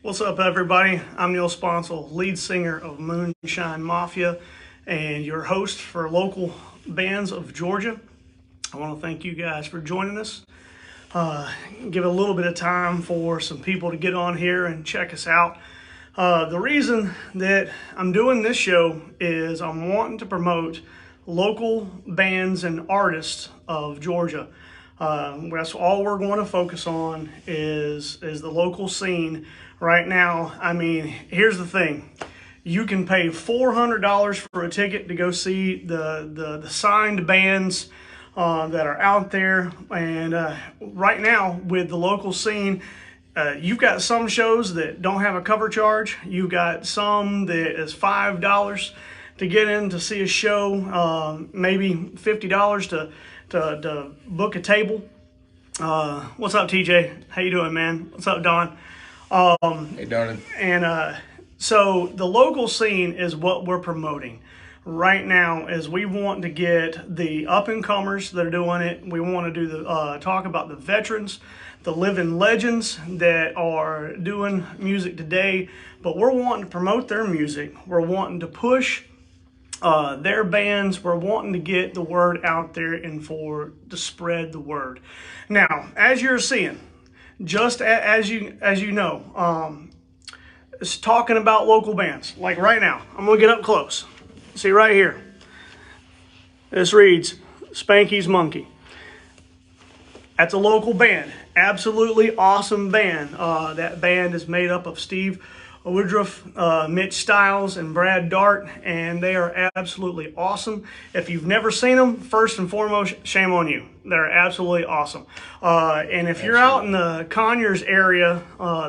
What's up, everybody? I'm Neil Sponsel, lead singer of Moonshine Mafia and your host for local bands of Georgia. I want to thank you guys for joining us. Give a little bit of time for some people to get on here and check us out. The reason that I'm doing this show is I'm wanting to promote local bands and artists of Georgia. That's all we're going to focus on is the local scene right now. I mean, here's the thing. You can pay $400 for a ticket to go see the signed bands that are out there. And right now, with the local scene, you've got some shows that don't have a cover charge. You've got some that is $5 to get in to see a show, maybe $50 to book a table. What's up, TJ? How you doing, man? What's up, Don? Hey, darling. And so the local scene is what we're promoting right now. Is we want to get the up and comers that are doing it. We want to do the talk about the veterans, the living legends that are doing music today. But we're wanting to promote their music. We're wanting to push their bands. We're wanting to get the word out there and to spread the word. Now, as you're seeing, just as you know, it's talking about local bands. Like right now, I'm gonna get up close. See right here. This reads Spanky's Monkey. That's a local band. Absolutely awesome band. That band is made up of Steve Woodruff, Mitch Stiles, and Brad Dart, and they are absolutely awesome. If you've never seen them, first and foremost, shame on you. They're absolutely awesome. And if you're out in the Conyers area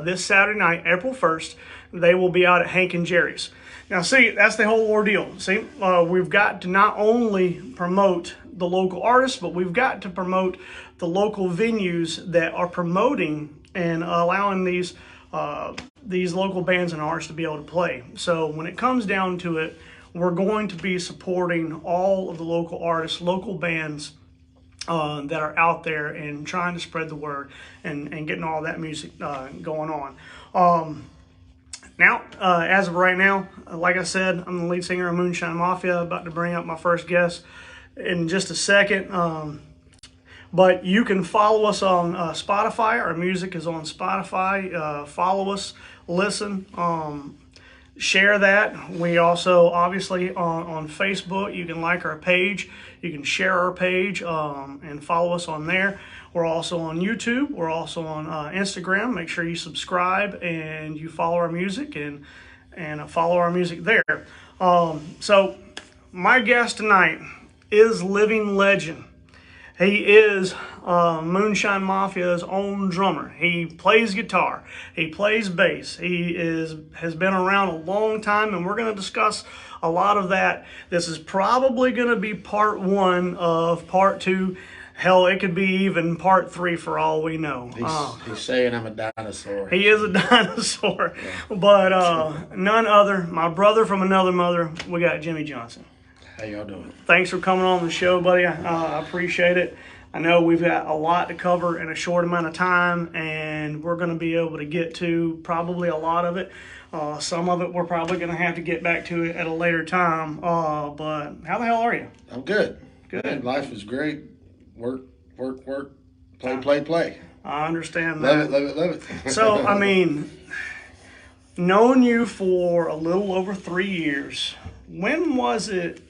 this Saturday night, April 1st, they will be out at Hank and Jerry's. Now, see, that's the whole ordeal. See, we've got to not only promote the local artists, but we've got to promote the local venues that are promoting and allowing these local bands and artists to be able to play. So when it comes down to it, we're going to be supporting all of the local artists, local bands that are out there and trying to spread the word and getting all that music going on. Now, as of right now, like I said, I'm the lead singer of Moonshine Mafia, about to bring up my first guest in just a second. But you can follow us on Spotify. Our music is on Spotify. Follow us, listen, share that. We also, obviously, on Facebook, you can like our page. You can share our page and follow us on there. We're also on YouTube. We're also on Instagram. Make sure you subscribe and you follow our music and follow our music there. So my guest tonight is living legend. He is Moonshine Mafia's own drummer. He plays guitar. He plays bass. He has been around a long time, and we're going to discuss a lot of that. This is probably going to be part one of part two. Hell, it could be even part three for all we know. He's saying I'm a dinosaur. He is a dinosaur. Yeah. But none other, my brother from another mother, we got Jimmy Johnson. How y'all doing? Thanks for coming on the show, buddy. I appreciate it. I know we've got a lot to cover in a short amount of time, and we're going to be able to get to probably a lot of it. Some of it we're probably going to have to get back to it at a later time. But how the hell are you? I'm good. Good. Man, life is great. Work. Play. I understand that. Love it. So, I mean, known you for a little over 3 years. When was it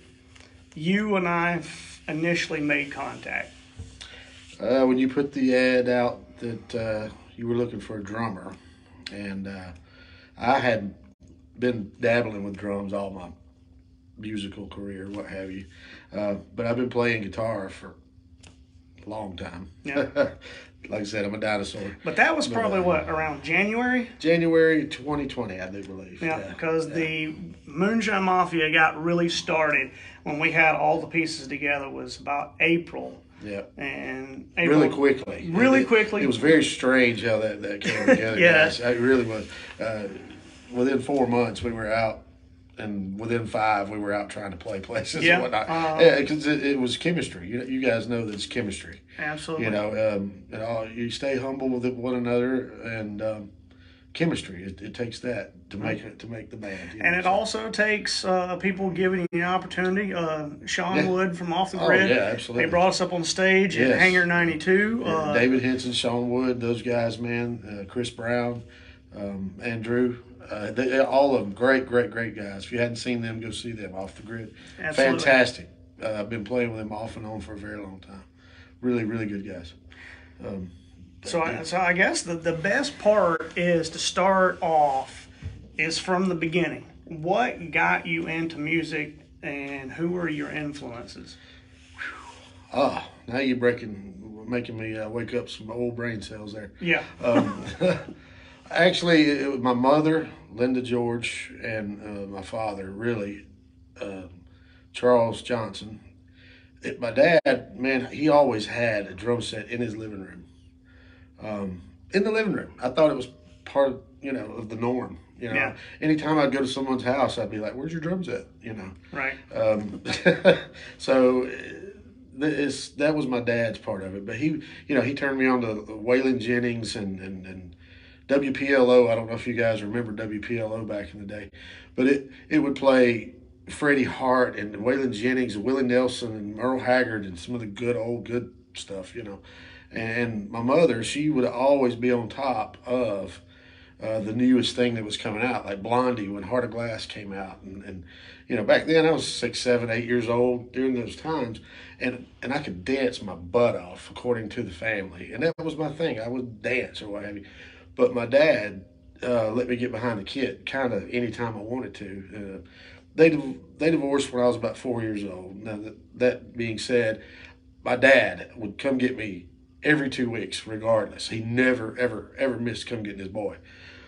you and I initially made contact? When you put the ad out that you were looking for a drummer, and I had been dabbling with drums all my musical career, what have you, but I've been playing guitar for a long time. Yeah. Like I said, I'm a dinosaur. But that was probably, around January? January 2020, I do believe. Yeah, because the Moonshine Mafia got really started when we had all the pieces together was about April. Yeah. And April, really quickly. It was very strange how that came together. Yeah. Guys. It really was. Within 4 months, we were out. And within 5, we were out trying to play places and whatnot. Because it was chemistry. You guys know that it's chemistry. Absolutely. You stay humble with one another, and chemistry. It takes that to make the band. And it also takes people giving you an opportunity. Sean Wood from Off the Grid. Oh, yeah, absolutely. They brought us up on stage at Hangar 92. David Henson, Sean Wood, those guys, man. Chris Brown, Andrew. All of them, great guys. If you hadn't seen them, go see them. Off the Grid. Absolutely. Fantastic. I've been playing with them off and on for a very long time. Really good guys. So I guess the best part is to start off is from the beginning. What got you into music, and who were your influences? Now you're making me wake up some old brain cells there. Yeah. Actually, it was my mother, Linda George, and my father, really, Charles Johnson. My dad, man, he always had a drum set in his living room. In the living room. I thought it was part of, of the norm. Yeah. Anytime I'd go to someone's house, I'd be like, "Where's your drum set?" Right. So that was my dad's part of it. But he turned me on to Waylon Jennings and WPLO. I don't know if you guys remember WPLO back in the day, but it would play Freddie Hart and Waylon Jennings and Willie Nelson and Merle Haggard and some of the good stuff, And my mother, she would always be on top of the newest thing that was coming out, like Blondie when Heart of Glass came out. And back then I was 6, 7, 8 years old during those times, and I could dance my butt off according to the family. And that was my thing. I would dance or what have you. But my dad let me get behind the kit kind of anytime I wanted to. They divorced when I was about 4 years old. Now, that being said, my dad would come get me every 2 weeks, regardless. He never, ever missed come getting his boy.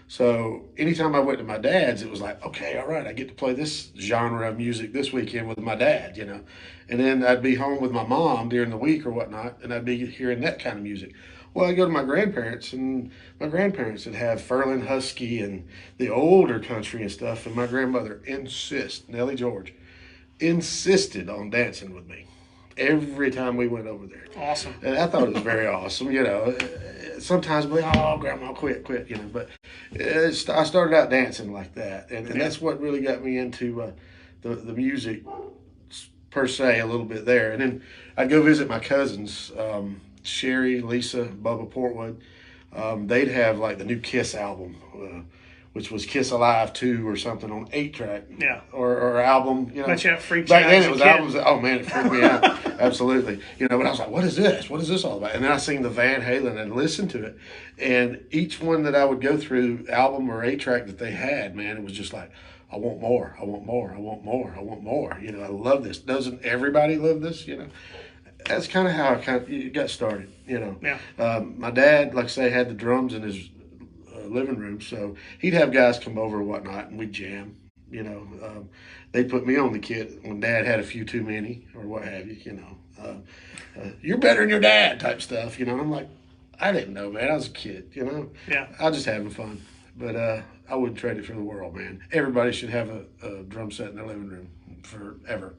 So anytime I went to my dad's, it was like, okay, all right, I get to play this genre of music this weekend with my dad, And then I'd be home with my mom during the week or whatnot, and I'd be hearing that kind of music. Well, I go to my grandparents, and my grandparents would have Furlan Husky and the older country and stuff, and my grandmother Nellie George, insisted on dancing with me every time we went over there. Awesome. And I thought it was very awesome, Sometimes I'd be like, oh, Grandma, quit, But I started out dancing like that, and that's what really got me into the music per se a little bit there. And then I'd go visit my cousins, Sherry, Lisa, Bubba Portwood. They'd have like the new Kiss album, which was Kiss Alive 2 or something on 8-track. Yeah. Or album, But you have freaked back out then as it a was kid. albums. Oh man, it freaked me out. Absolutely. But I was like, what is this? What is this all about? And then I seen the Van Halen and listened to it. And each one that I would go through, album or 8-track that they had, man, it was just like, I want more. I want more. I want more. I want more. I love this. Doesn't everybody love this? That's kind of how I got started, Yeah. My dad, like I say, had the drums in his living room, so he'd have guys come over and whatnot, and we'd jam. They'd put me on the kit when Dad had a few too many or what have you. You're better than your dad type stuff. And I'm like, I didn't know, man. I was a kid. Yeah. I was just having fun, but I wouldn't trade it for the world, man. Everybody should have a drum set in their living room forever.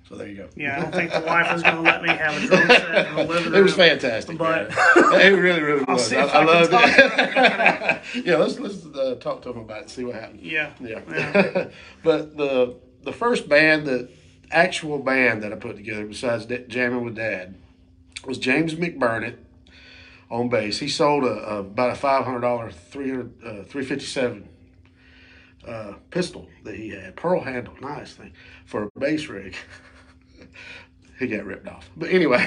So there you go. Yeah, I don't think the wife was going to let me have a drum set in the living room. It was fantastic, but it really was. I loved it. Yeah, let's talk to him about it and see what happens. Yeah. But the first actual band that I put together besides jamming with Dad was James McBurnett on bass. He sold about a $500 357 pistol that he had, pearl handle, nice thing, for a bass rig. He got ripped off. But anyway,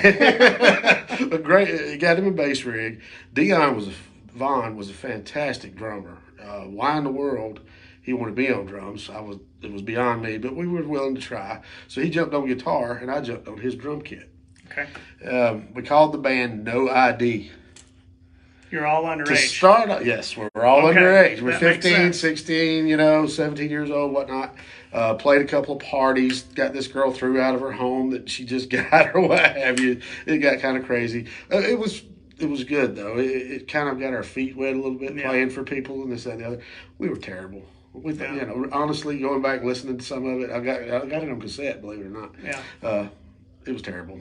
he got him a bass rig. Vaughn was a fantastic drummer. Why in the world he wanted to be on drums? It was beyond me, but we were willing to try. So he jumped on guitar, and I jumped on his drum kit. Okay. We called the band No ID. You're all underage. To start, yes, we're all underage. We're That 15, 16, 17 years old, whatnot. Played a couple of parties, got this girl threw out of her home that she just got or what have you. It got kind of crazy. It was good, though. It kind of got our feet wet a little bit, playing for people and this, that, and the other. We were terrible. Honestly, going back and listening to some of it, I got it on cassette, believe it or not. Yeah. it was terrible.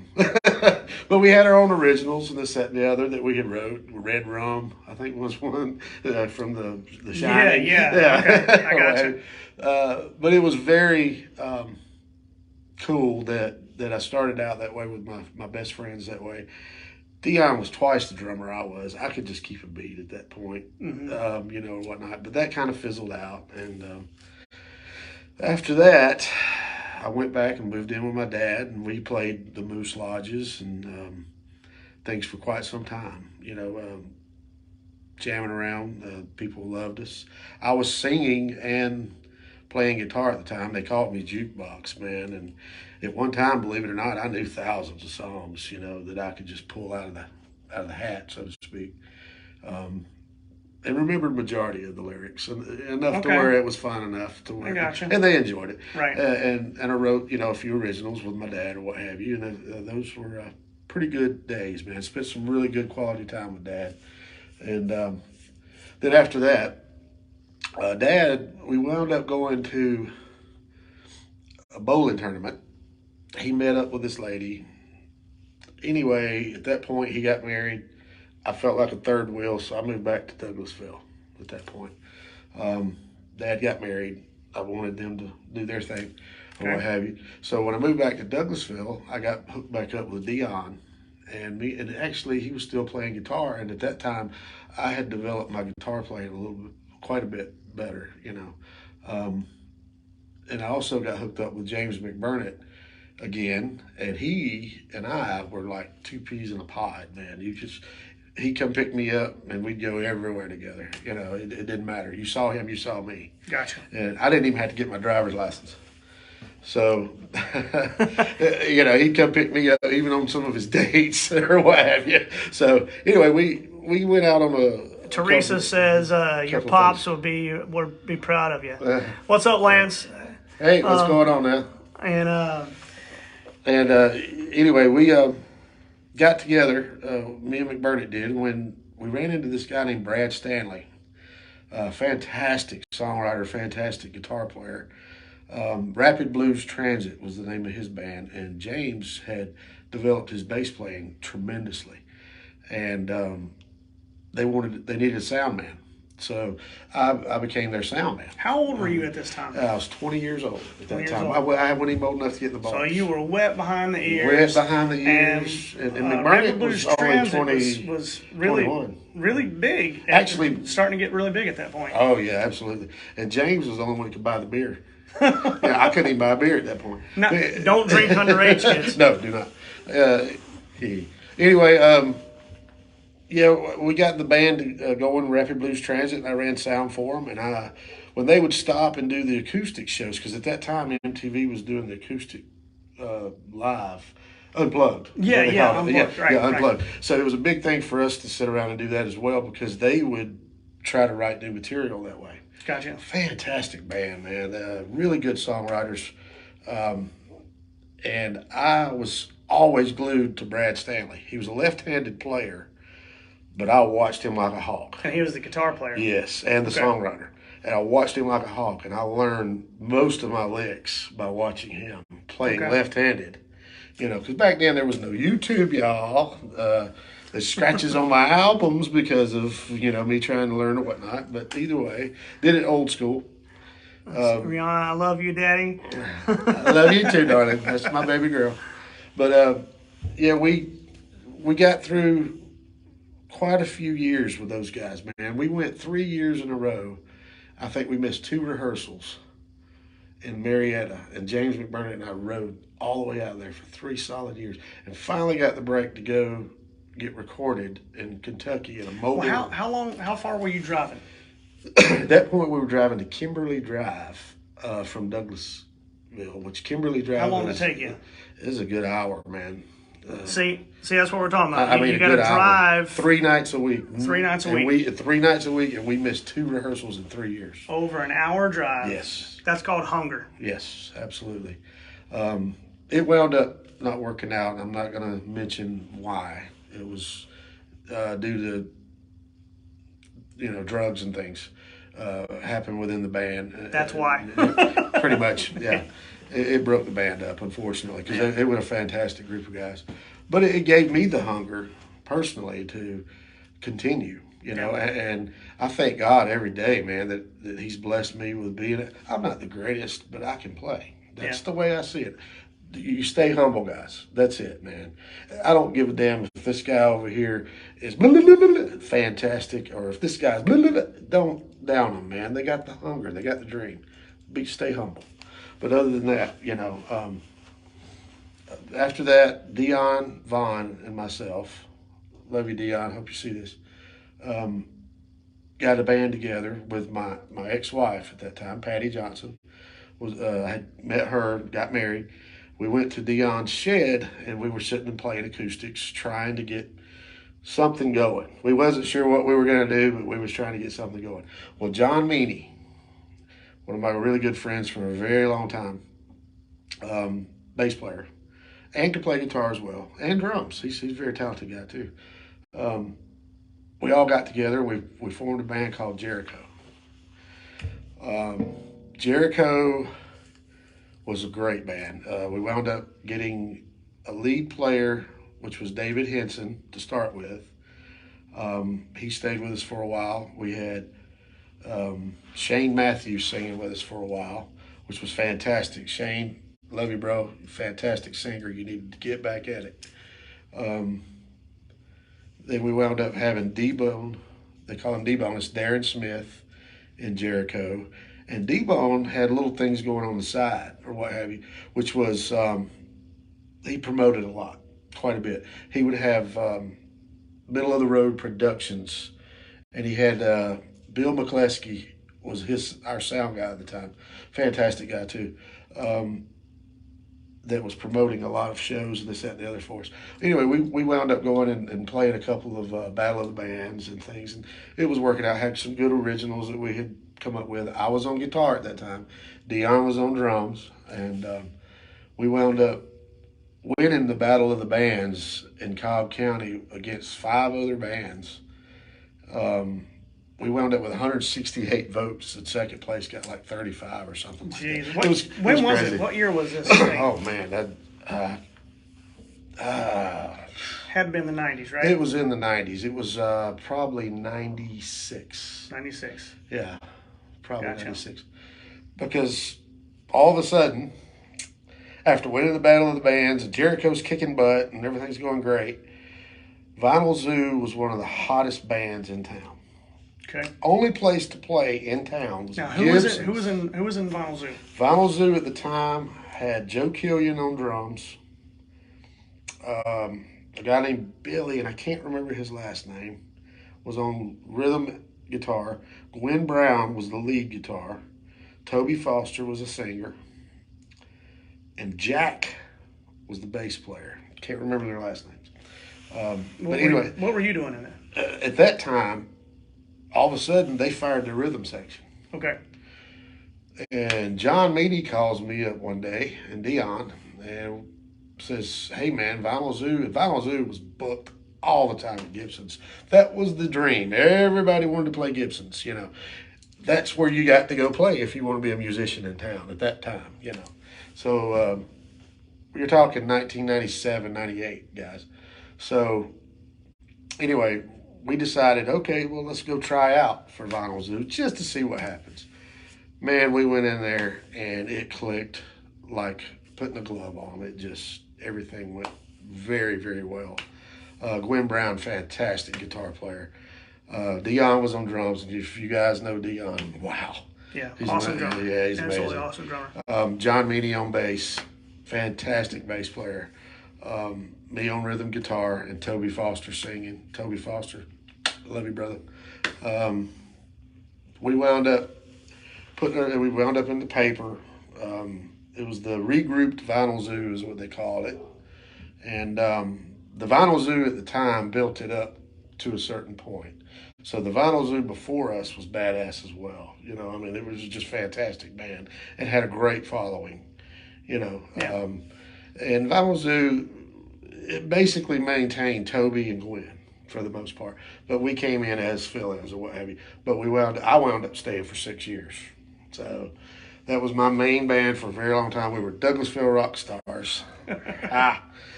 But we had our own originals and this, that, and the other that we had wrote. Red Rum, I think, was one from the Shining. Yeah. Okay, I got you. But it was very cool that I started out that way with my best friends that way. Dion was twice the drummer I was. I could just keep a beat at that point, you know, or whatnot. But that kind of fizzled out. And after that, I went back and moved in with my dad, and we played the Moose Lodges and things for quite some time. You know, jamming around. People loved us. I was singing and playing guitar at the time. They called me Jukebox, man. And at one time, believe it or not, I knew thousands of songs, you know, that I could just pull out of the hat, so to speak. And remembered majority of the lyrics, enough to where it was fun enough to where, I gotcha. and they enjoyed it. Right. And I wrote, you know, a few originals with my dad or what have you, and those were pretty good days, man. Spent some really good quality time with Dad. And then after that, Dad, we wound up going to a bowling tournament. He met up with this lady. Anyway, at that point, he got married. I felt like a third wheel, so I moved back to Douglasville at that point. Dad got married. I wanted them to do their thing or what have you. So when I moved back to Douglasville, I got hooked back up with Dion. And actually, he was still playing guitar. And at that time, I had developed my guitar playing quite a bit better, you know. And I also got hooked up with James McBurnett again. And he and I were like two peas in a pod, man. He'd come pick me up, and we'd go everywhere together. You know, it didn't matter. You saw him, you saw me. Gotcha. And I didn't even have to get my driver's license. So, you know, he'd come pick me up even on some of his dates or what have you. So, anyway, we went out on a... Teresa says your pops would be proud of you. What's up, Lance? Hey, what's going on now? And anyway, we got together, me and McBurnett did, when we ran into this guy named Brad Stanley. Fantastic songwriter, fantastic guitar player. Rapid Blues Transit was the name of his band, and James had developed his bass playing tremendously. And they needed a sound man. So I became their sound man. How old were you at this time? I was 20 years old at that time. I wasn't even old enough to get in the bars. So you were wet behind the ears. Wet behind the ears. And Rapid McBurnett Blues was only Transit was really 21. Really big. Actually, starting to get really big at that point. Oh, yeah, absolutely. And James was the only one who could buy the beer. Yeah, I couldn't even buy a beer at that point. Don't drink underage, kids. No, do not. Anyway, yeah, we got the band going, Rapid Blues Transit, and I ran sound for them. And when they would stop and do the acoustic shows, because at that time MTV was doing the acoustic live, unplugged. Unplugged. Unplugged. Right. So it was a big thing for us to sit around and do that as well, because they would try to write new material that way. Gotcha. Fantastic band, man. Really good songwriters. And I was always glued to Brad Stanley. He was a left-handed player, but I watched him like a hawk. And he was the guitar player. Yes, and the songwriter. And I watched him like a hawk, and I learned most of my licks by watching him playing left-handed. You know, because back then there was no YouTube, y'all. There's scratches on my albums because of, you know, me trying to learn and whatnot. But either way, did it old school. Rihanna, I love you, Daddy. I love you too, darling. That's my baby girl. But, yeah, we got through quite a few years with those guys, man. We went 3 years in a row. I think we missed 2 rehearsals in Marietta. And James McBurnett and I rode all the way out there for 3 solid years. And finally got the break to go get recorded in Kentucky in a mobile. Well, how far were you driving? At that point, we were driving to Kimberly Drive from Douglasville, which Kimberly Drive. How long did it take you? It was a good hour, man. See, that's what we're talking about. I mean, you got to drive 3 nights a week. 3 nights a week. 3 nights a week, and we missed 2 rehearsals in 3 years. Over an hour drive. Yes. That's called hunger. Yes, absolutely. It wound up not working out. I'm not going to mention why. It was due to, you know, drugs and things. happened within the band. That's why. Pretty much, yeah. It broke the band up, unfortunately, because they were a fantastic group of guys. But it gave me the hunger, personally, to continue, and I thank God every day, man, that He's blessed me with being. I'm not the greatest, but I can play. That's the way I see it. You stay humble, guys. That's it, man. I don't give a damn if this guy over here is blah, blah, blah, blah, fantastic, or if this guy's blah, blah, blah. Don't down them, man. They got the hunger. They got the dream. Stay humble. But other than that, after that, Dion, Vaughn, and myself, love you, Dion, hope you see this, got a band together with my ex-wife at that time, Patty Johnson. Had met her, got married. We went to Dion's shed, and we were sitting and playing acoustics, trying to get something going. We wasn't sure what we were going to do, but we was trying to get something going. Well, John Meany, one of my really good friends from a very long time, bass player, and can play guitar as well, and drums. He's a very talented guy too. We all got together. We formed a band called Jericho. Jericho was a great band. We wound up getting a lead player, which was David Henson, to start with. He stayed with us for a while. We had Shane Matthews singing with us for a while, which was fantastic. Shane, love you, bro. Fantastic singer. You need to get back at it. Then we wound up having D-Bone. They call him D-Bone. It's Darren Smith in Jericho. And D-Bone had little things going on the side or what have you, which was he promoted a lot, quite a bit. He would have middle of the road productions, and he had Bill McCleskey was our sound guy at the time, fantastic guy too. That was promoting a lot of shows and this, that, and the other for us. Anyway, we wound up going and playing a couple of Battle of the Bands and things, and it was working out. Had some good originals that we had come up with. I was on guitar at that time. Dion was on drums, and we wound up winning the Battle of the Bands in Cobb County against 5 other bands. We wound up with 168 votes, and second place got like 35 or something. Jeez, like that. When was it? What year was this thing? Oh man, that had been the 90s, right? It was in the 90s. It was probably 96. 96. Yeah, probably Gotcha. 96. Because all of a sudden, after winning the Battle of the Bands and Jericho's kicking butt and everything's going great, Vinyl Zoo was one of the hottest bands in town. Okay. Only place to play in town was now, Gibson's. Who was in Vinyl Zoo? Vinyl Zoo at the time had Joe Killian on drums, a guy named Billy, and I can't remember his last name, was on rhythm guitar. Gwen Brown was the lead guitar. Toby Foster was a singer. And Jack was the bass player. Can't remember their last names. But anyway. What were you doing in that? At that time, all of a sudden, they fired the rhythm section. Okay. And John Meany calls me up one day, and Dion, and says, hey, man, Vinyl Zoo was booked all the time at Gibson's. That was the dream. Everybody wanted to play Gibson's, That's where you got to go play if you want to be a musician in town at that time, So you're talking 1997, 98, guys. So anyway, we decided, okay, well, let's go try out for Vinyl Zoo just to see what happens. Man, we went in there and it clicked like putting a glove on. Everything went very, very well. Gwen Brown, fantastic guitar player. Dion was on drums. If you guys know Dion, wow. Yeah, awesome drummer. Yeah, he's absolutely amazing. Awesome drummer. John Meany on bass, fantastic bass player. Me on rhythm guitar, and Toby Foster singing. Toby Foster, love you, brother. We wound up in the paper. It was the regrouped Vinyl Zoo is what they called it. And the Vinyl Zoo at the time built it up to a certain point. So the Vinyl Zoo before us was badass as well. It was just a fantastic band. It had a great following, Yeah. And Vinyl Zoo, it basically maintained Toby and Gwen. for the most part. But we came in as fill-ins or what have you. But I wound up staying for 6 years. So that was my main band for a very long time. We were Douglasville Rock Stars.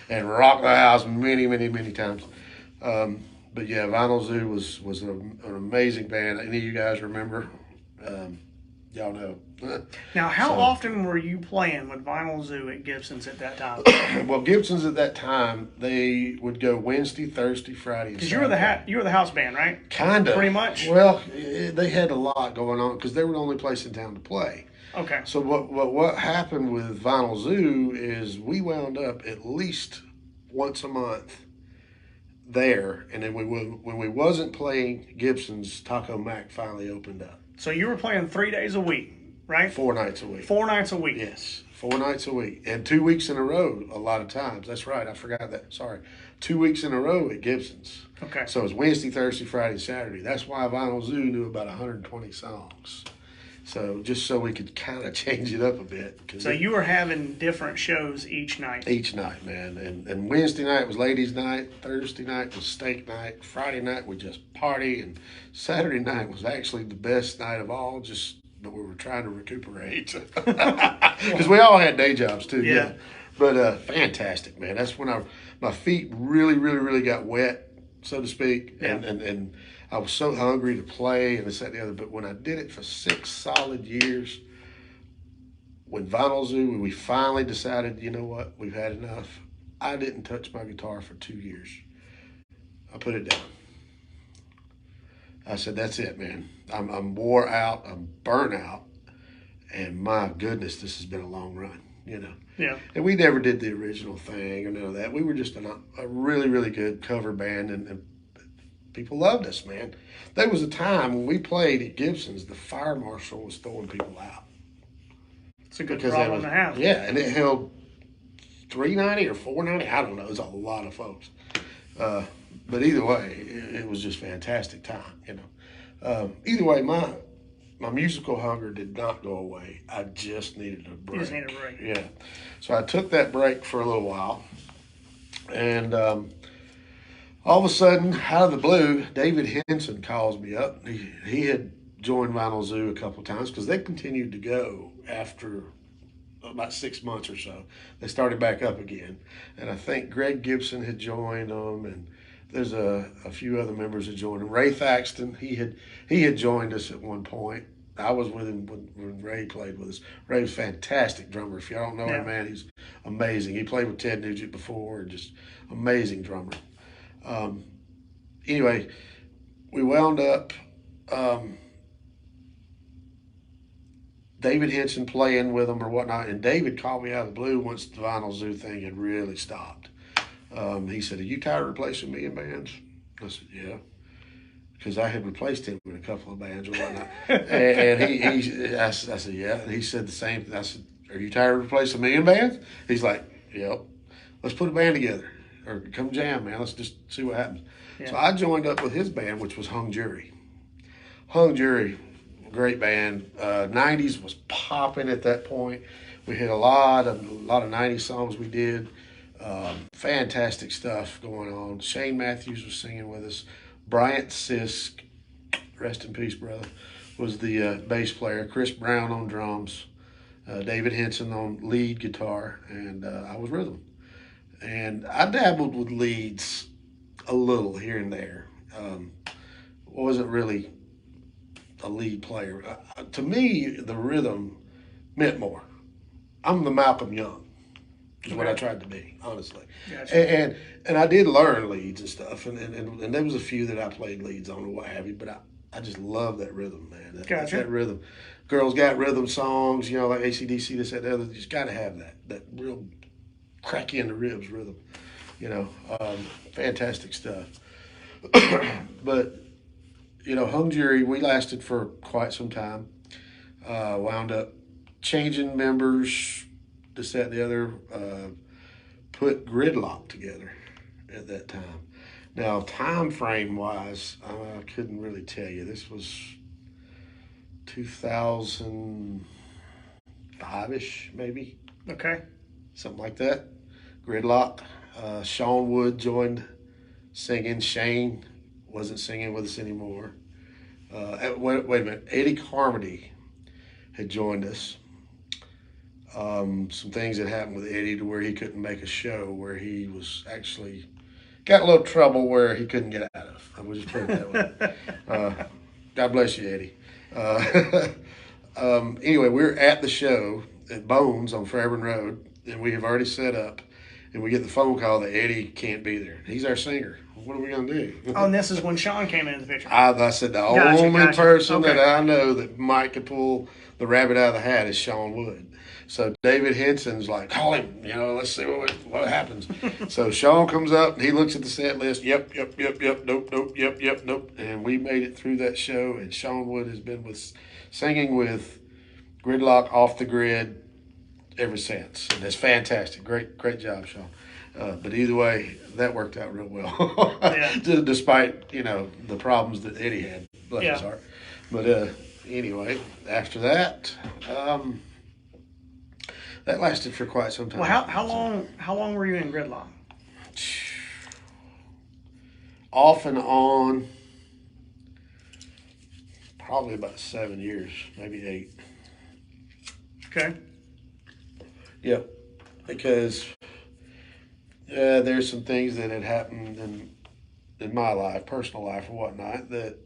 And rocked the house many, many, many times. But yeah, Vinyl Zoo was an amazing band. Any of you guys remember? Y'all know. Now, how often were you playing with Vinyl Zoo at Gibson's at that time? Well, Gibson's at that time, they would go Wednesday, Thursday, Friday, and Because Saturday. you were the house band, right? Kind of. Pretty much? Well, they had a lot going on because they were the only place in town to play. Okay. So what happened with Vinyl Zoo is we wound up at least once a month there, and then when we wasn't playing Gibson's, Taco Mac finally opened up. So you were playing 3 days a week, right? 4 nights a week. 4 nights a week. Yes, 4 nights a week, and 2 weeks in a row. A lot of times. That's right. I forgot that. Sorry, 2 weeks in a row at Gibson's. Okay. So it's Wednesday, Thursday, Friday, Saturday. That's why Vinyl Zoo knew about 120 songs. So just so we could kind of change it up a bit. So you were having different shows each night. Each night, man. And Wednesday night was ladies' night. Thursday night was steak night. Friday night we just party. And Saturday night was actually the best night of all. But we were trying to recuperate because we all had day jobs too. Yeah. But fantastic, man. That's when my feet really, really, really got wet, so to speak. Yeah. And I was so hungry to play and this, that, and the other. But when I did it for 6 solid years, when Vinyl Zoo, when we finally decided, you know what, we've had enough, I didn't touch my guitar for 2 years. I put it down. I said, that's it, man. I'm wore out. I'm burnt out. And my goodness, this has been a long run, you know. Yeah. And we never did the original thing or none of that. We were just a really, really good cover band, and people loved us, man. There was a time when we played at Gibson's, the fire marshal was throwing people out. It's a good problem to have. Yeah, and it held 390 or 490. I don't know. It was a lot of folks. But either way, it was just fantastic time, you know. Either way, my musical hunger did not go away. I just needed a break. You just needed a break. Yeah. So I took that break for a little while. And all of a sudden, out of the blue, David Henson calls me up. He had joined Vinyl Zoo a couple of times because they continued to go after about 6 months or so. They started back up again. And I think Greg Gibson had joined them, and there's a few other members that joined him. Ray Thaxton, he had joined us at one point. I was with him when Ray played with us. Ray was a fantastic drummer. If y'all don't know him, man, he's amazing. He played with Ted Nugent before, just amazing drummer. Anyway, we wound up David Henson playing with them or whatnot, and David called me out of the blue once the Vinyl Zoo thing had really stopped. He said, "Are you tired of replacing me in bands?" I said, "Yeah," because I had replaced him in a couple of bands or whatnot. I said, "Yeah," and he said the same thing. I said, "Are you tired of replacing me in bands?" He's like, "Yep. Let's put a band together or come jam, man. Let's just see what happens." Yeah. So I joined up with his band, which was Hung Jury. Hung Jury, great band. 90s was popping at that point. We had a lot of 90s songs we did. Fantastic stuff going on. Shane Matthews was singing with us. Bryant Sisk, rest in peace, brother, was the bass player. Chris Brown on drums. David Henson on lead guitar, and I was rhythm. And I dabbled with leads a little here and there. Wasn't really a lead player. To me, the rhythm meant more. I'm the Malcolm Young, is what I tried to be, honestly. Gotcha. And I did learn leads and stuff, and there was a few that I played leads on or what have you, but I just love that rhythm, man. That rhythm. Girls Got Rhythm songs, you know, like AC/DC, this, that, the other. You just got to have that real crack you in the ribs rhythm, you know. Fantastic stuff. But, you know, Hung Jury, we lasted for quite some time. Wound up changing members, this, that, and the other. Put Gridlock together at that time. Now, time frame wise, I couldn't really tell you. This was 2005-ish, maybe. Okay. Something like that. Gridlock. Sean Wood joined singing. Shane wasn't singing with us anymore. Wait a minute. Eddie Carmody had joined us. Some things had happened with Eddie to where he couldn't make a show, where he was actually got a little trouble where he couldn't get out of. I will just put it that way. God bless you, Eddie. Anyway, we're at the show at Bones on Fairburn Road, and we have already set up, and we get the phone call that Eddie can't be there. He's our singer. What are we going to do? Oh, and this is when Sean came into the picture. I said the only person that I know that Mike could pull the rabbit out of the hat is Sean Wood. So David Henson's like, call him, let's see what happens. So Sean comes up and he looks at the set list. Yep, nope, yep, nope. And we made it through that show, and Sean Wood has been singing with Gridlock Off the Grid ever since. And it's fantastic. Great job, Sean. But either way, that worked out real well. Yeah. Despite, the problems that Eddie had. Bless his heart. But anyway, after that, that lasted for quite some time. Well, how long were you in Gridlock? Off and on, probably about 7 years, maybe 8. Okay. Yep. Because there's some things that had happened in my life, personal life or whatnot, that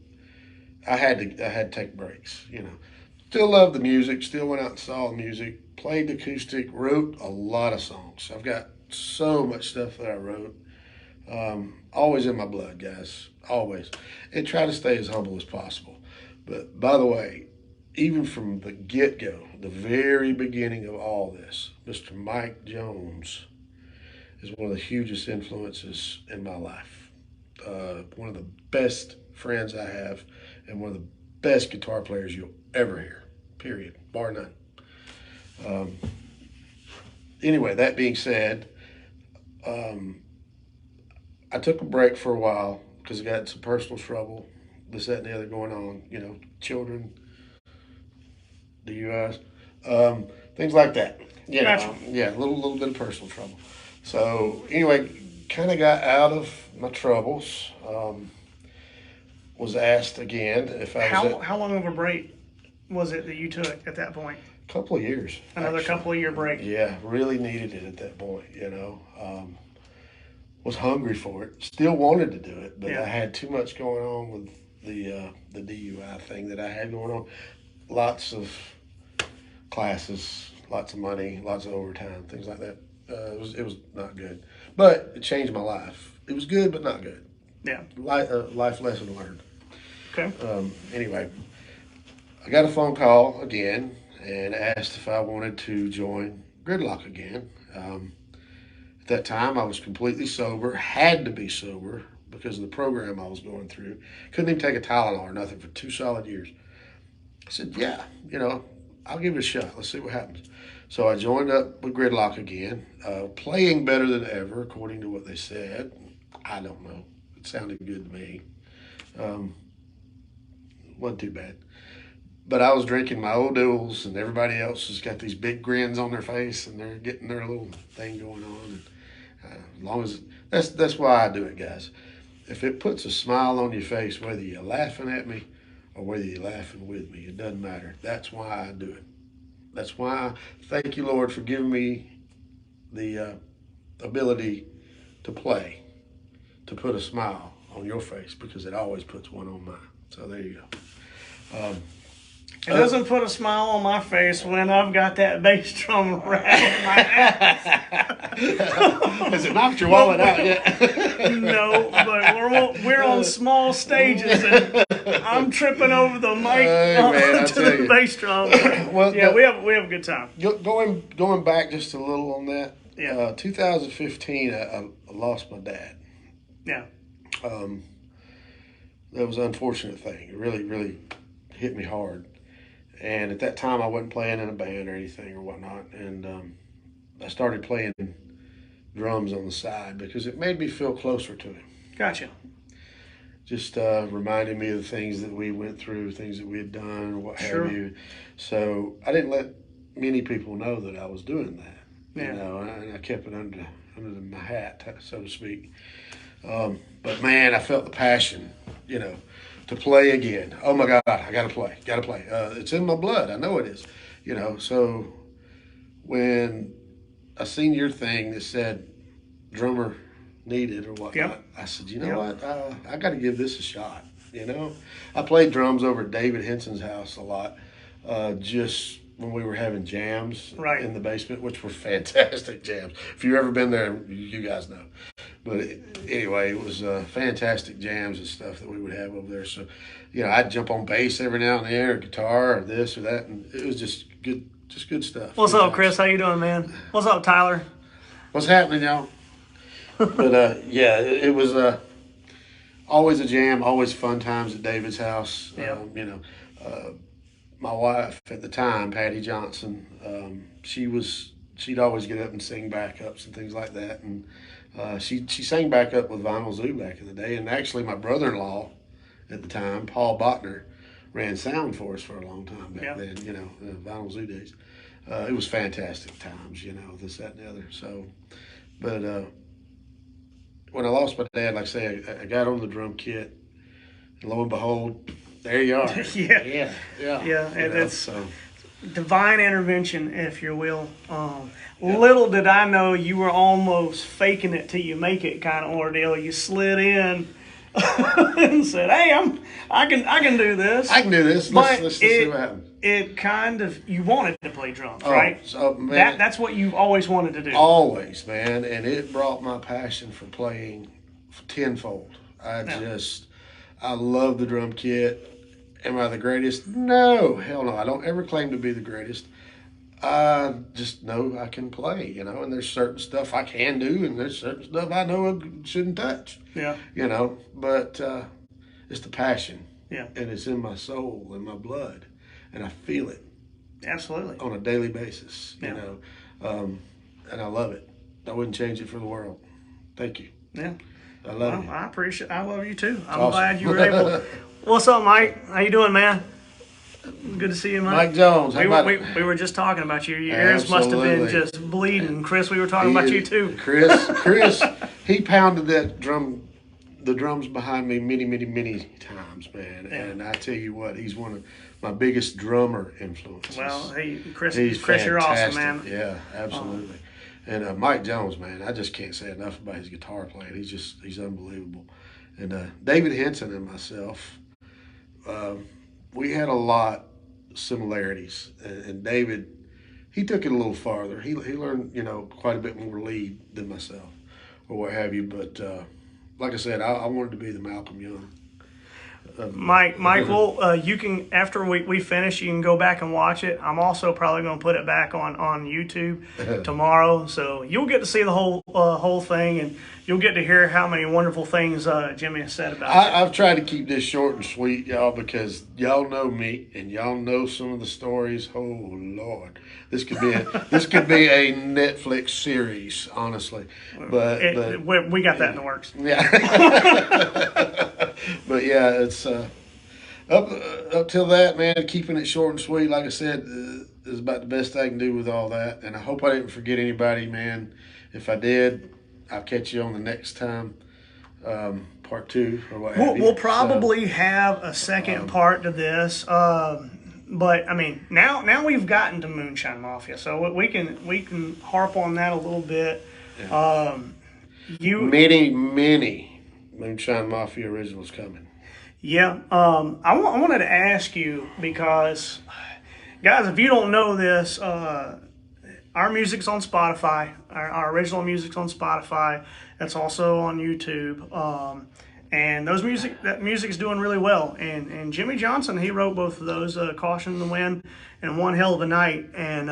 I had to take breaks. Still loved the music, still went out and saw the music, played acoustic, wrote a lot of songs. I've got so much stuff that I wrote. Always in my blood, guys, always. And try to stay as humble as possible. But by the way, even from the get-go, the very beginning of all this, Mr. Mike Jones is one of the hugest influences in my life. One of the best friends I have, and one of the best guitar players you'll ever hear, period, bar none. Anyway, that being said, I took a break for a while because I got some personal trouble, this, that, and the other going on, children, DUIs, things like that. Gotcha. Yeah, a little bit of personal trouble. So anyway, kind of got out of my troubles. Was asked again if I was how long of a break was it that you took at that point? a couple of years. Another actually. couple of year break. Yeah, really needed it at that point. Was hungry for it. Still wanted to do it, but I had too much going on with the DUI thing that I had going on. Lots of classes, lots of money, lots of overtime, things like that. It was not good, but it changed my life. It was good, but not good. Yeah. Life lesson learned. Okay. Anyway, I got a phone call again and asked if I wanted to join Gridlock again. At that time, I was completely sober, had to be sober because of the program I was going through. Couldn't even take a Tylenol or nothing for 2 solid years. I said, yeah, I'll give it a shot. Let's see what happens. So I joined up with Gridlock again, playing better than ever, according to what they said. I don't know. It sounded good to me. Wasn't too bad. But I was drinking my old duels, and everybody else has got these big grins on their face, and they're getting their little thing going on. And as long as that's why I do it, guys. If it puts a smile on your face, whether you're laughing at me or whether you're laughing with me, it doesn't matter. That's why I do it. That's why thank you, Lord, for giving me the ability to play, to put a smile on your face, because it always puts one on mine. So there you go. It doesn't put a smile on my face when I've got that bass drum rattling my ass. Has it knocked your wallet out yet? No, but we're on small stages, and I'm tripping over the mic to the bass drum. Well, yeah, we have a good time. Going back just a little on that. Yeah. 2015, I lost my dad. Yeah. That was an unfortunate thing. It really, really hit me hard. And at that time, I wasn't playing in a band or anything or whatnot. And I started playing drums on the side because it made me feel closer to him. Gotcha. Just reminded me of the things that we went through, things that we had done, or what have you. So I didn't let many people know that I was doing that. Yeah. And I kept it under my hat, so to speak. But man, I felt the passion, to play again. Oh my God, I gotta play, gotta play. It's in my blood. I know it is, So when I seen your thing that said drummer needed or whatnot, Yep. I said, you know what, I got to give this a shot. I played drums over at David Henson's house a lot, just when we were having jams in the basement, which were fantastic jams. If you've ever been there, you guys know. But anyway, it was fantastic jams and stuff that we would have over there. So, I'd jump on bass every now and then, or guitar, or this or that, and it was just good stuff. What's up, Chris? How you doing, man? What's up, Tyler? What's happening, y'all? But yeah, it was always a jam, always fun times at David's house. My wife at the time, Patty Johnson, she'd always get up and sing backups and things like that, and she sang backup with Vinyl Zoo back in the day. And actually, my brother-in-law at the time, Paul Botner, ran sound for us for a long time back then. Vinyl Zoo days. It was fantastic times. This, that, and the other. So, but when I lost my dad, like I say, I got on the drum kit, and lo and behold, there you are. Yeah. And it's divine intervention, if you will. Little did I know you were almost faking it till you make it kind of ordeal. You slid in and said, "Hey, I can do this. I can do this. Let's see what happens." It kind of, you wanted to play drums, right? So, man, that's what you've always wanted to do. Always, man, and it brought my passion for playing tenfold. I love the drum kit. Am I the greatest? No, hell no. I don't ever claim to be the greatest. I just know I can play, and there's certain stuff I can do, and there's certain stuff I know I shouldn't touch. Yeah. But it's the passion. Yeah. And it's in my soul and my blood, and I feel it. Absolutely. On a daily basis, and I love it. I wouldn't change it for the world. Thank you. Yeah. I love you. I appreciate. I love you too. I'm awesome. glad you were able. What's up, Mike? How you doing, man? Good to see you, Mike. Mike Jones. We were just talking about you. Your ears must have been just bleeding. Chris, we were talking about you too. Chris, he pounded the drums behind me many, many, many times, man. Yeah. And I tell you what, he's one of my biggest drummer influences. Well, Chris, you're awesome, man. Yeah, absolutely. And Mike Jones, man, I just can't say enough about his guitar playing. He's unbelievable. And David Henson and myself, we had a lot of similarities. And David, he took it a little farther. He learned, quite a bit more lead than myself or what have you. But like I said, I wanted to be the Malcolm Young. Michael, you can, after we finish, you can go back and watch it. I'm also probably going to put it back on YouTube tomorrow, so you'll get to see the whole thing, and you'll get to hear how many wonderful things Jimmy has said about it. I've tried to keep this short and sweet, y'all, because y'all know me and y'all know some of the stories. Oh Lord, this could be a Netflix series, honestly. But we got that in the works. Yeah. But yeah, it's up till that, man. Keeping it short and sweet, like I said, is about the best I can do with all that. And I hope I didn't forget anybody, man. If I did, I'll catch you on the next time, part 2 or what have you. We'll probably have a second part to this. But I mean, now we've gotten to Moonshine Mafia, so we can harp on that a little bit. Yeah. Many Moonshine Mafia originals coming. Yeah. I wanted to ask you, because, guys, if you don't know this, our music's on Spotify. Our original music's on Spotify. That's also on YouTube. And that music's doing really well. And Jimmy Johnson, he wrote both of those, Caution in the Wind and One Hell of a Night. And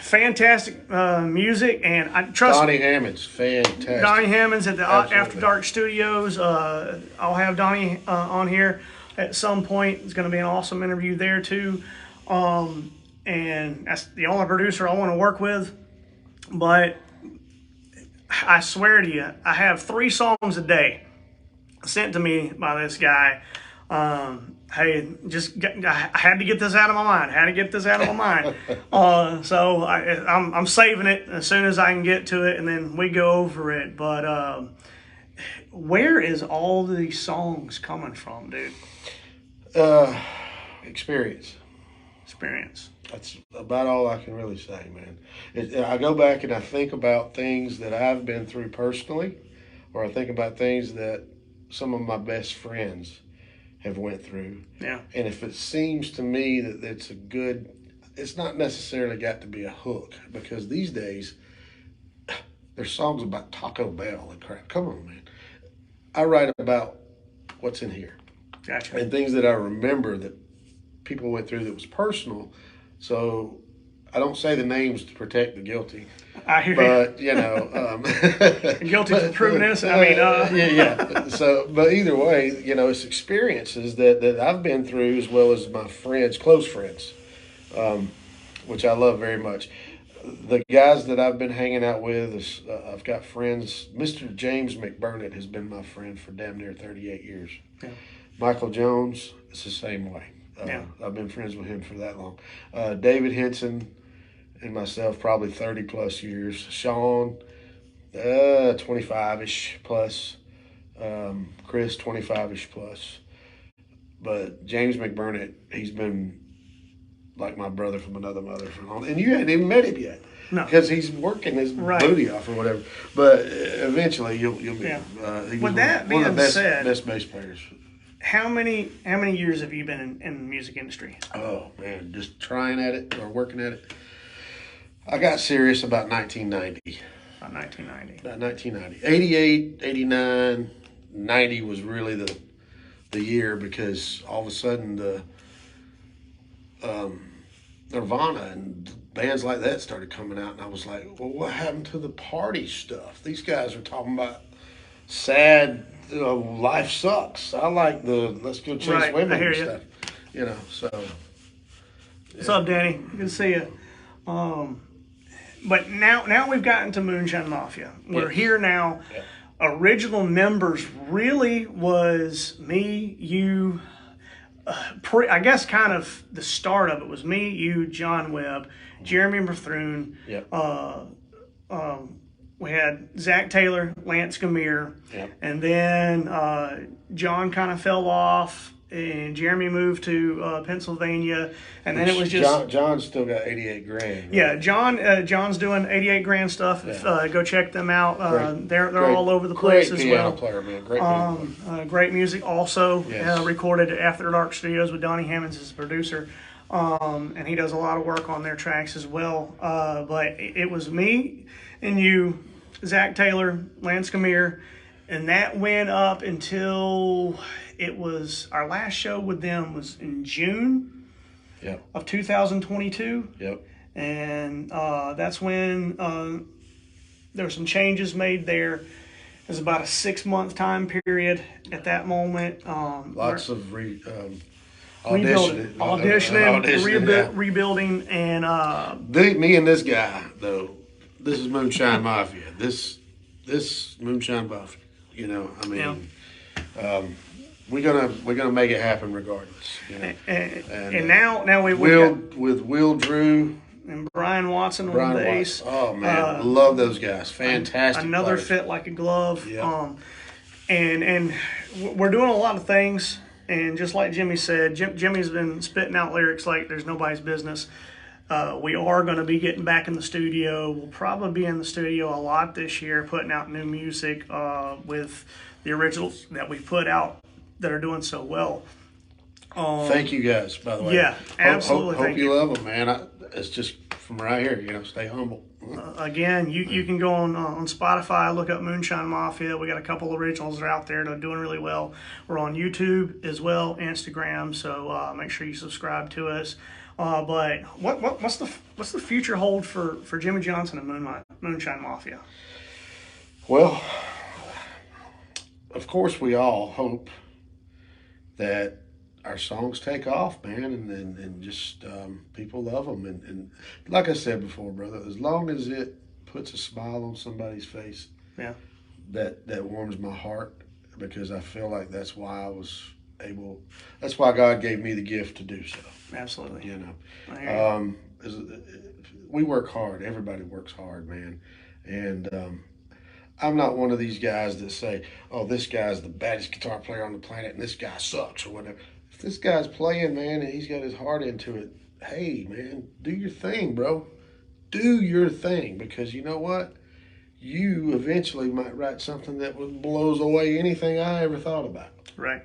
fantastic music, and I trust Donnie Hammond's fantastic. Donnie Hammond's at the After Dark Studios. I'll have Donnie on here at some point. It's going to be an awesome interview there too. And that's the only producer I want to work with. But I swear to you, I have 3 songs a day sent to me by this guy. Hey, I had to get this out of my mind. Had to get this out of my mind. So I'm saving it as soon as I can get to it, and then we go over it. But where is all these songs coming from, dude? Experience. Experience. That's about all I can really say, man. I go back and I think about things that I've been through personally, or I think about things that some of my best friends have went through. Yeah. And if it seems to me that it's not necessarily got to be a hook, because these days there's songs about Taco Bell and crap. Come on, man. I write about what's in here. Gotcha. And things that I remember that people went through that was personal. So I don't say the names to protect the guilty. I hear but you. Guilty but, to proven innocent. I mean, yeah. So, but either way, it's experiences that I've been through, as well as my friends, close friends, which I love very much. The guys that I've been hanging out with I've got friends. Mr. James McBurnett has been my friend for damn near 38 years. Yeah. Michael Jones, it's the same way. I've been friends with him for that long. David Henson and myself, probably 30 plus years. Sean, 25-ish plus. Chris, 25-ish plus. But James McBurnett, he's been like my brother from another mother for long. And you hadn't even met him yet. No. Because he's working his booty off or whatever. But eventually you'll meet him. He was With that one of the said, best bass players. How many years have you been in the music industry? Oh, man, just trying at it or working at it. I got serious about 1990. About 1990. About 1990. 88, 89, 90 was really the year, because all of a sudden the Nirvana and bands like that started coming out, and I was like, well, what happened to the party stuff? These guys are talking about sad, life sucks. I like the let's go chase women and stuff. So. Yeah. What's up, Danny? Good to see you. But now we've gotten to Moonshine Mafia. We're here now. Yeah. Original members really was me, you. I guess kind of the start of it was me, you, John Webb, Jeremy Bethune. Yep. We had Zach Taylor, Lance Gamir, and then John kind of fell off, and Jeremy moved to Pennsylvania, and then it was just John's still got 88 grand. Right? Yeah, John's doing 88 grand stuff. Yeah. Go check them out. They're great, all over the place as piano well. Player, man. Great piano player. Great music also. Yes. Recorded at After Dark Studios with Donnie Hammonds as a producer. And he does a lot of work on their tracks as well. But it was me and you, Zach Taylor, Lance Gamir, and that went up until it was our last show with them was in June of 2022. Yep. And that's when there were some changes made there. It was about a 6-month time period at that moment. Lots of auditioning, rebuilding, and me and this guy though. This is Moonshine Mafia. This Moonshine Mafia. We're gonna make it happen regardless. And now we with Will Drew and Brian Watson on bass. Oh man, love those guys. Fantastic. Another players. fit like a glove. Yeah. And we're doing a lot of things. And just like Jimmy said, Jimmy's been spitting out lyrics like there's nobody's business. We are going to be getting back in the studio. We'll probably be in the studio a lot this year, putting out new music with the originals that we put out that are doing so well. Thank you guys, by the way. Yeah, absolutely. Hope you love them, man. It's just from right here, stay humble. Again, you can go on Spotify, look up Moonshine Mafia. We got a couple originals that are out there that are doing really well. We're on YouTube as well, Instagram. So make sure you subscribe to us. But what's the future hold for Jimmy Johnson and Moonshine Mafia? Well, of course, we all hope that our songs take off, man, and just people love them. And like I said before, brother, as long as it puts a smile on somebody's face, that warms my heart, because I feel like that's why I was able. That's why God gave me the gift to do so. Absolutely. You know, we work hard. Everybody works hard, man. And I'm not one of these guys that say, "Oh, this guy's the baddest guitar player on the planet, and this guy sucks," or whatever. If this guy's playing, man, and he's got his heart into it, hey, man, do your thing, bro. Do your thing, because you know what? You eventually might write something that blows away anything I ever thought about. Right.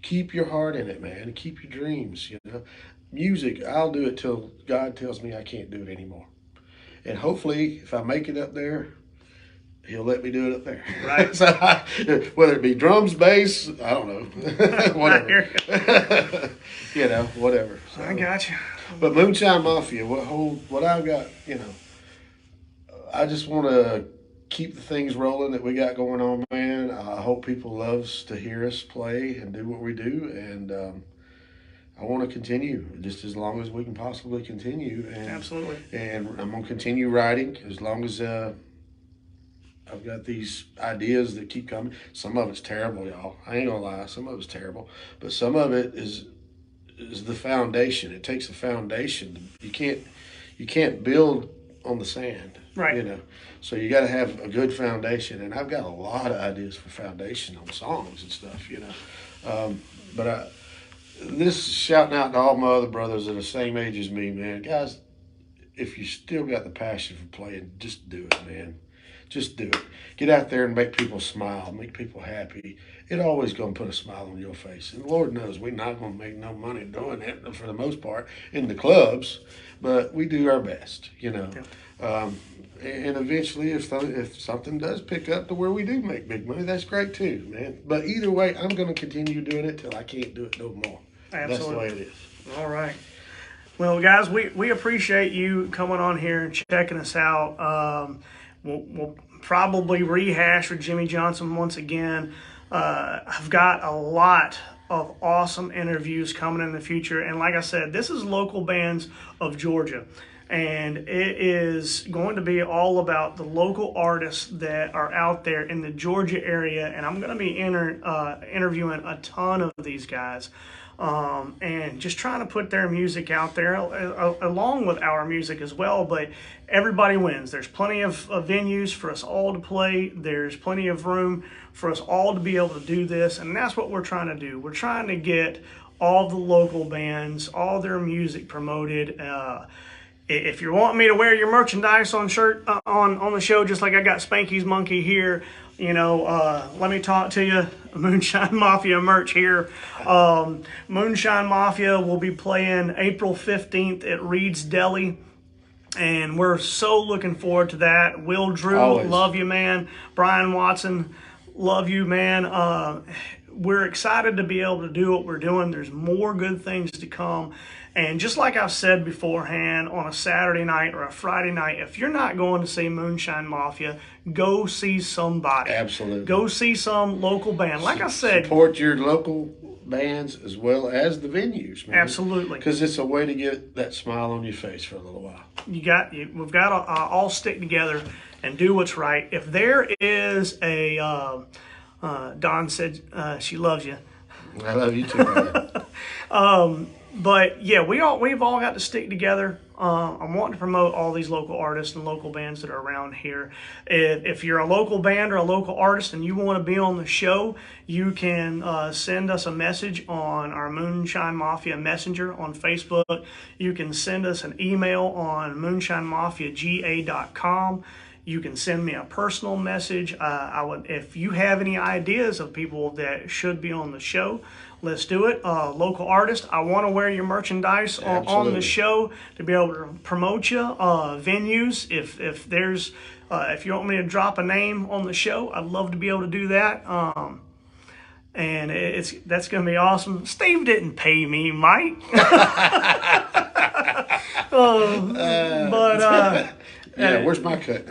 Keep your heart in it, man. Keep your dreams. You know, music. I'll do it till God tells me I can't do it anymore. And hopefully, if I make it up there, He'll let me do it up there. Right. So whether it be drums, bass, I don't know, whatever. You know, whatever. So, I got you. But Moonshine Mafia, what I've got, you know, I just want to keep the things rolling that we got going on, man. I hope people loves to hear us play and do what we do, and I want to continue just as long as we can possibly continue. And, absolutely. And I'm gonna continue writing as long as I've got these ideas that keep coming. Some of it's terrible, y'all. I ain't gonna lie. Some of it's terrible, but some of it is the foundation. It takes a foundation. You can't build on the sand. Right. You know, so you got to have a good foundation, and I've got a lot of ideas for foundation on songs and stuff, you know. But this shouting out to all my other brothers that are the same age as me, man. Guys, if you still got the passion for playing, just do it, man. Just do it. Get out there and make people smile, make people happy. It always going to put a smile on your face. And Lord knows we're not going to make no money doing it for the most part in the clubs, but we do our best, you know. Yeah. And eventually, if something does pick up to where we do make big money, that's great too, man. But either way, I'm going to continue doing it till I can't do it no more. Absolutely. That's the way it is. All right. Well, guys, we appreciate you coming on here and checking us out. We'll probably rehash with Jimmy Johnson once again. I've got a lot of awesome interviews coming in the future. And like I said, this is local bands of Georgia. And it is going to be all about the local artists that are out there in the Georgia area. And I'm going to be interviewing a ton of these guys. And just trying to put their music out there along with our music as well. But everybody wins. There's plenty of venues for us all to play. There's plenty of room for us all to be able to do this. And that's what we're trying to do. We're trying to get all the local bands, all their music promoted. If you want me to wear your merchandise on the show, just like I got Spanky's Monkey here, you know, let me talk to you. Moonshine Mafia merch here. Moonshine Mafia will be playing April 15th at Reed's Deli. And we're so looking forward to that. Will Drew, always. Love you, man. Brian Watson, love you, man. We're excited to be able to do what we're doing. There's more good things to come. And just like I've said beforehand, on a Saturday night or a Friday night, if you're not going to see Moonshine Mafia, go see somebody. Absolutely. Go see some local band. Like I said, support your local bands as well as the venues, man. Absolutely. Because it's a way to get that smile on your face for a little while. We've got to all stick together and do what's right. If there is a, Dawn said she loves you. I love you too, brother. But yeah, we've all got to stick together. I'm wanting to promote all these local artists and local bands that are around here. If you're a local band or a local artist and you want to be on the show, you can send us a message on our Moonshine Mafia Messenger on Facebook. You can send us an email on moonshinemafiaga.com. You can send me a personal message. If you have any ideas of people that should be on the show, let's do it. Local artist, I want to wear your merchandise on the show to be able to promote you. Venues, if you want me to drop a name on the show, I'd love to be able to do that. And that's going to be awesome. Steve didn't pay me, Mike. Yeah, where's my cut?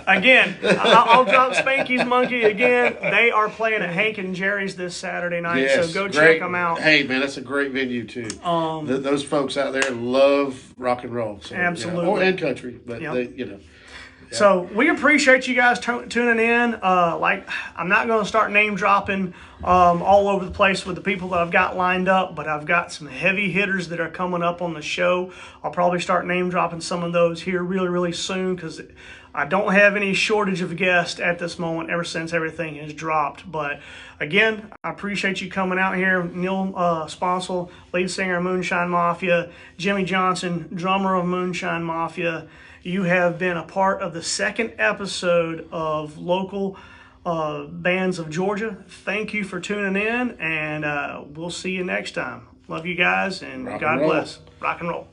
Again, I'll drop Spanky's Monkey again. They are playing at Hank and Jerry's this Saturday night, yes, so go check them out. Hey, man, that's a great venue, too. Those folks out there love rock and roll. So, absolutely. You know, and country, but yep. they, you know. So we appreciate you guys tuning in. I'm not going to start name dropping all over the place with the people that I've got lined up, but I've got some heavy hitters that are coming up on the show. I'll probably start name dropping some of those here really, really soon because I don't have any shortage of guests at this moment ever since everything has dropped. But again, I appreciate you coming out here. Neil Sponsel, lead singer of Moonshine Mafia, Jimmy Johnson, drummer of Moonshine Mafia. You have been a part of the second episode of Local Bands of Georgia. Thank you for tuning in, and we'll see you next time. Love you guys, and God bless. Rock and roll.